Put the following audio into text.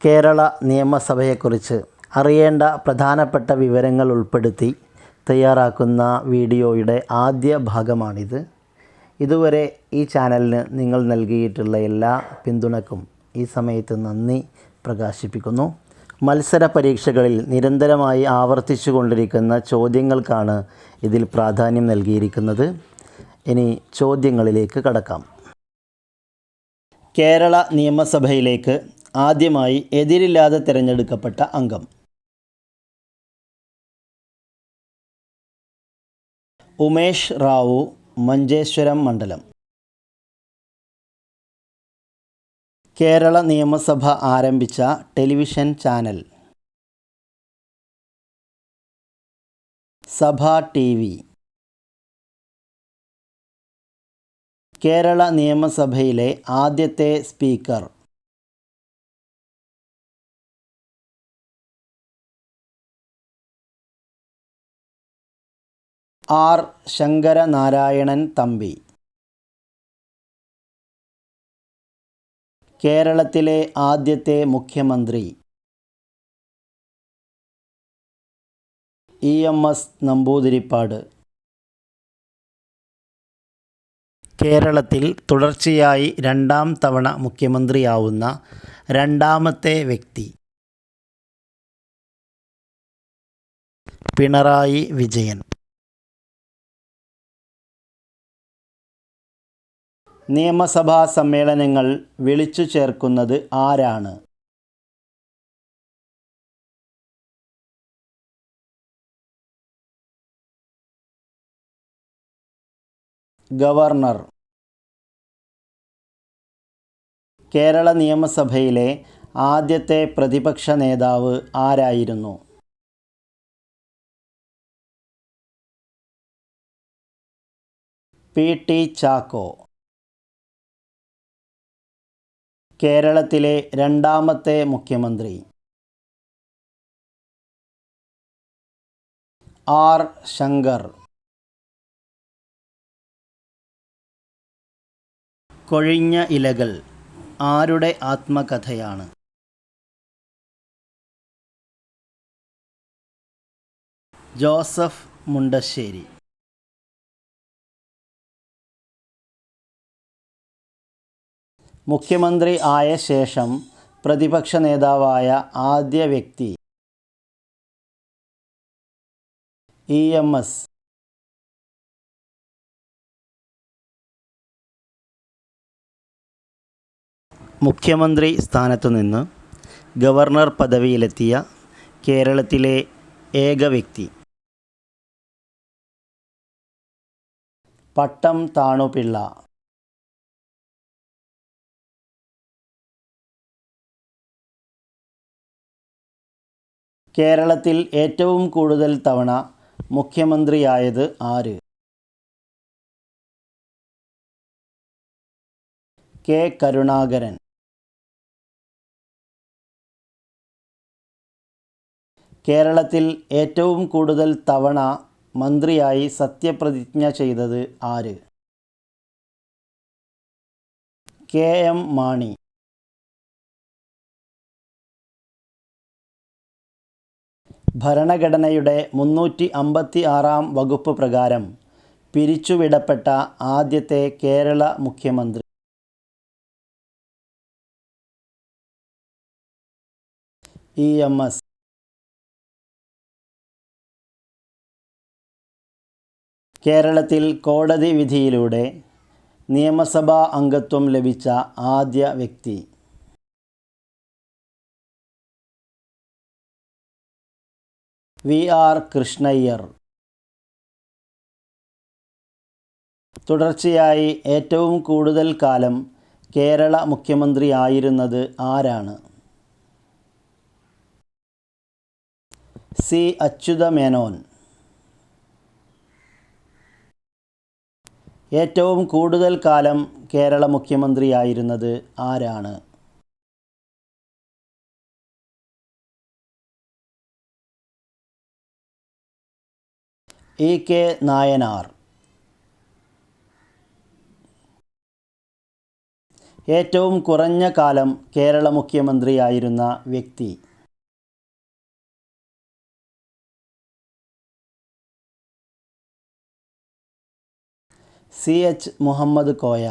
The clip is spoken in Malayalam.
കേരള നിയമസഭയെക്കുറിച്ച് അറിയേണ്ട പ്രധാനപ്പെട്ട വിവരങ്ങൾ ഉൾപ്പെടുത്തി തയ്യാറാക്കുന്ന വീഡിയോയുടെ ആദ്യ ഭാഗമാണിത്. ഇതുവരെ ഈ ചാനലിന് നിങ്ങൾ നൽകിയിട്ടുള്ള എല്ലാ പിന്തുണയ്ക്കും ഈ സമയത്ത് നന്ദി പ്രകാശിപ്പിക്കുന്നു. മത്സര പരീക്ഷകളിൽ നിരന്തരമായി ആവർത്തിച്ചു കൊണ്ടിരിക്കുന്ന ചോദ്യങ്ങൾക്കാണ് ഇതിൽ പ്രാധാന്യം നൽകിയിരിക്കുന്നത്. ഇനി ചോദ്യങ്ങളിലേക്ക് കടക്കാം. കേരള നിയമസഭയിലേക്ക് ആദ്യമായി എതിരില്ലാതെ തിരഞ്ഞെടുക്കപ്പെട്ട അംഗം? ഉമേഷ് റാവു, മഞ്ചേശ്വരം മണ്ഡലം. കേരള നിയമസഭ ആരംഭിച്ച ടെലിവിഷൻ ചാനൽ? സഭ TV. കേരള നിയമസഭയിലെ ആദ്യത്തെ സ്പീക്കർ? ആർ ശങ്കരനാരായണൻ തമ്പി. കേരളത്തിലെ ആദ്യത്തെ മുഖ്യമന്ത്രി? EMS നമ്പൂതിരിപ്പാട്. കേരളത്തിൽ തുടർച്ചയായി രണ്ടാം തവണ മുഖ്യമന്ത്രിയാവുന്ന രണ്ടാമത്തെ വ്യക്തി? പിണറായി വിജയൻ. നിയമസഭാ സമ്മേളനങ്ങൾ വിളിച്ചു ചേർക്കുന്നത് ആരാണ്? ഗവർണർ. കേരള നിയമസഭയിലെ ആദ്യത്തെ പ്രതിപക്ഷ നേതാവ് ആരായിരുന്നു? PT ചാക്കോ. കേരളത്തിലെ രണ്ടാമത്തെ മുഖ്യമന്ത്രി? R ശങ്കർ. കൊഴിഞ്ഞ ഇലകൾ ആരുടെ ആത്മകഥയാണ്? ജോസഫ് മുണ്ടശ്ശേരി. മുഖ്യമന്ത്രി ആയ ശേഷം പ്രതിപക്ഷ നേതാവായ ആദ്യ വ്യക്തി? EMS. മുഖ്യമന്ത്രി സ്ഥാനത്തുനിന്ന് ഗവർണർ പദവിയിലെത്തിയ കേരളത്തിലെ ഏക വ്യക്തി? പട്ടം താണുപിള്ള. കേരളത്തിൽ ഏറ്റവും കൂടുതൽ തവണ മുഖ്യമന്ത്രിയായത് ആര്? K കരുണാകരൻ. കേരളത്തിൽ ഏറ്റവും കൂടുതൽ തവണ മന്ത്രിയായി സത്യപ്രതിജ്ഞ ചെയ്തത് ആര്? KM മാണി. ഭരണഘടനയുടെ 356-ാം വകുപ്പ് പ്രകാരം പിരിച്ചുവിടപ്പെട്ട ആദ്യത്തെ കേരള മുഖ്യമന്ത്രി? EMS. കേരളത്തിൽ കോടതി വിധിയിലൂടെ നിയമസഭാ അംഗത്വം ലഭിച്ച ആദ്യ വ്യക്തി? VR കൃഷ്ണയ്യർ. തുടർച്ചയായി ഏറ്റവും കൂടുതൽ കാലം കേരള മുഖ്യമന്ത്രിയായിരുന്നത് ആരാണ്? C അച്യുതമേനോൻ. ഏറ്റവും കൂടുതൽ കാലം കേരള മുഖ്യമന്ത്രിയായിരുന്നത് ആരാണ്? EK നായനാർ. ഏറ്റവും കുറഞ്ഞ കാലം കേരള മുഖ്യമന്ത്രിയായിരുന്ന വ്യക്തി? CH മുഹമ്മദ് കോയ.